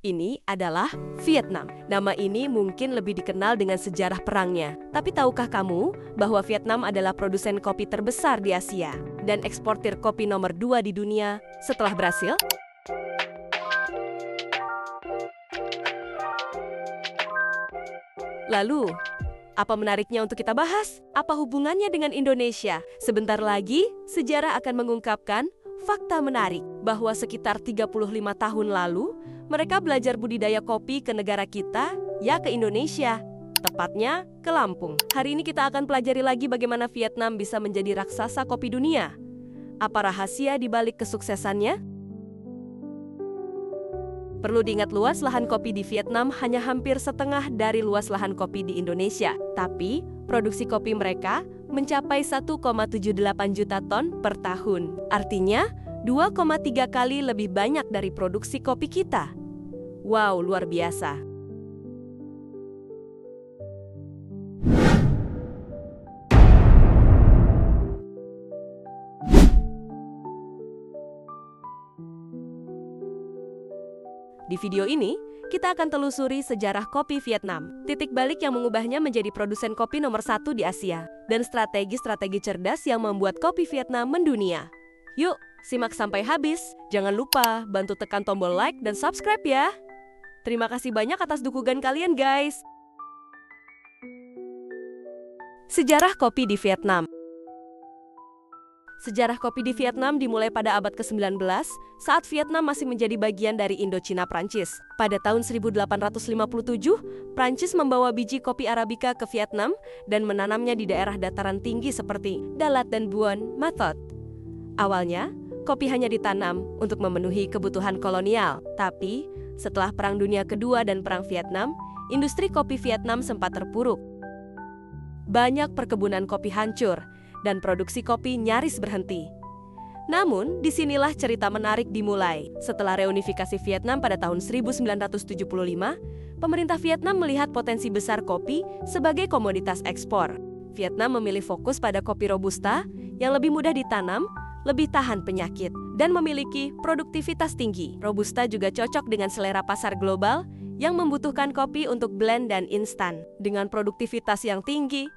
Ini adalah Vietnam. Nama ini mungkin lebih dikenal dengan sejarah perangnya. Tapi tahukah kamu bahwa Vietnam adalah produsen kopi terbesar di Asia dan eksportir kopi nomor 2 di dunia setelah Brasil? Lalu, apa menariknya untuk kita bahas? Apa hubungannya dengan Indonesia? Sebentar lagi, sejarah akan mengungkapkan fakta menarik bahwa sekitar 35 tahun lalu, mereka belajar budidaya kopi ke negara kita, ya ke Indonesia. Tepatnya ke Lampung. Hari ini kita akan pelajari lagi bagaimana Vietnam bisa menjadi raksasa kopi dunia. Apa rahasia di balik kesuksesannya? Perlu diingat, luas lahan kopi di Vietnam hanya hampir setengah dari luas lahan kopi di Indonesia. Tapi, produksi kopi mereka mencapai 1,78 juta ton per tahun. Artinya, 2,3 kali lebih banyak dari produksi kopi kita. Wow, luar biasa. Di video ini, kita akan telusuri sejarah kopi Vietnam, titik balik yang mengubahnya menjadi produsen kopi nomor 1 di Asia, dan strategi-strategi cerdas yang membuat kopi Vietnam mendunia. Yuk, simak sampai habis. Jangan lupa bantu tekan tombol like dan subscribe ya. Terima kasih banyak atas dukungan kalian, guys. Sejarah kopi di Vietnam. Sejarah kopi di Vietnam dimulai pada abad ke-19 saat Vietnam masih menjadi bagian dari Indochina Prancis. Pada tahun 1857, Prancis membawa biji kopi Arabica ke Vietnam dan menanamnya di daerah dataran tinggi seperti Dalat dan Buon Ma-Thuot. Awalnya, kopi hanya ditanam untuk memenuhi kebutuhan kolonial. Tapi, setelah Perang Dunia Kedua dan Perang Vietnam, industri kopi Vietnam sempat terpuruk. Banyak perkebunan kopi hancur dan produksi kopi nyaris berhenti. Namun, disinilah cerita menarik dimulai. Setelah reunifikasi Vietnam pada tahun 1975, pemerintah Vietnam melihat potensi besar kopi sebagai komoditas ekspor. Vietnam memilih fokus pada kopi Robusta yang lebih mudah ditanam, lebih tahan penyakit, dan memiliki produktivitas tinggi. Robusta juga cocok dengan selera pasar global yang membutuhkan kopi untuk blend dan instan. Dengan produktivitas yang tinggi,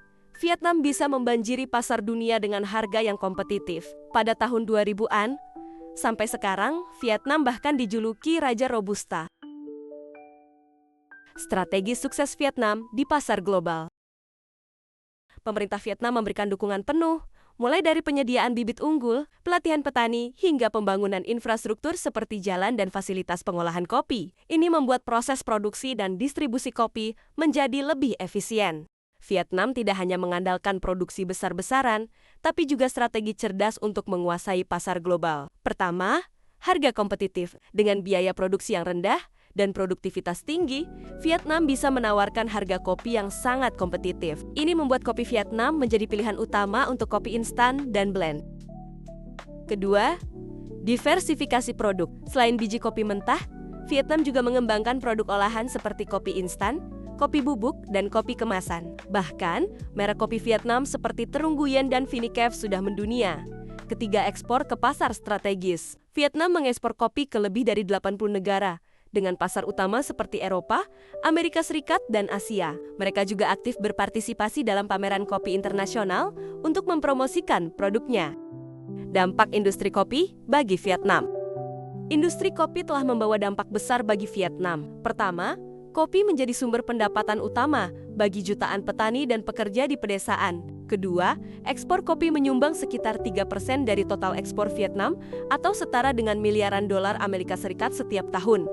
Vietnam bisa membanjiri pasar dunia dengan harga yang kompetitif. Pada tahun 2000-an, sampai sekarang, Vietnam bahkan dijuluki Raja Robusta. Strategi sukses Vietnam di pasar global. Pemerintah Vietnam memberikan dukungan penuh, mulai dari penyediaan bibit unggul, pelatihan petani, hingga pembangunan infrastruktur seperti jalan dan fasilitas pengolahan kopi. Ini membuat proses produksi dan distribusi kopi menjadi lebih efisien. Vietnam tidak hanya mengandalkan produksi besar-besaran, tapi juga strategi cerdas untuk menguasai pasar global. Pertama, harga kompetitif. Dengan biaya produksi yang rendah dan produktivitas tinggi, Vietnam bisa menawarkan harga kopi yang sangat kompetitif. Ini membuat kopi Vietnam menjadi pilihan utama untuk kopi instan dan blend. Kedua, diversifikasi produk. Selain biji kopi mentah, Vietnam juga mengembangkan produk olahan seperti kopi instan, kopi bubuk, dan kopi kemasan. Bahkan, merek kopi Vietnam seperti Trung Nguyen dan Vinicaf sudah mendunia. Ketiga, ekspor ke pasar strategis. Vietnam mengekspor kopi ke lebih dari 80 negara, dengan pasar utama seperti Eropa, Amerika Serikat, dan Asia. Mereka juga aktif berpartisipasi dalam pameran kopi internasional untuk mempromosikan produknya. Dampak industri kopi bagi Vietnam. Industri kopi telah membawa dampak besar bagi Vietnam. Pertama, kopi menjadi sumber pendapatan utama bagi jutaan petani dan pekerja di pedesaan. Kedua, ekspor kopi menyumbang sekitar 3% dari total ekspor Vietnam atau setara dengan miliaran dolar Amerika Serikat setiap tahun.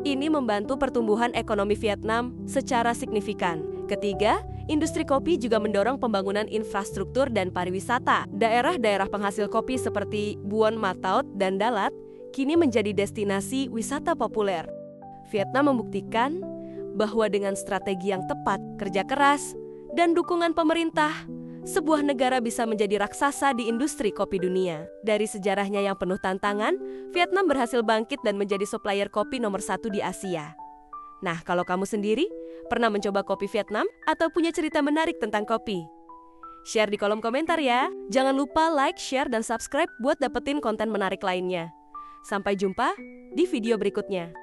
Ini membantu pertumbuhan ekonomi Vietnam secara signifikan. Ketiga, industri kopi juga mendorong pembangunan infrastruktur dan pariwisata. Daerah-daerah penghasil kopi seperti Buon Ma-Thuot dan Dalat kini menjadi destinasi wisata populer. Vietnam membuktikan bahwa dengan strategi yang tepat, kerja keras, dan dukungan pemerintah, sebuah negara bisa menjadi raksasa di industri kopi dunia. Dari sejarahnya yang penuh tantangan, Vietnam berhasil bangkit dan menjadi supplier kopi nomor 1 di Asia. Nah, kalau kamu sendiri, pernah mencoba kopi Vietnam atau punya cerita menarik tentang kopi? Share di kolom komentar ya. Jangan lupa like, share, dan subscribe buat dapetin konten menarik lainnya. Sampai jumpa di video berikutnya.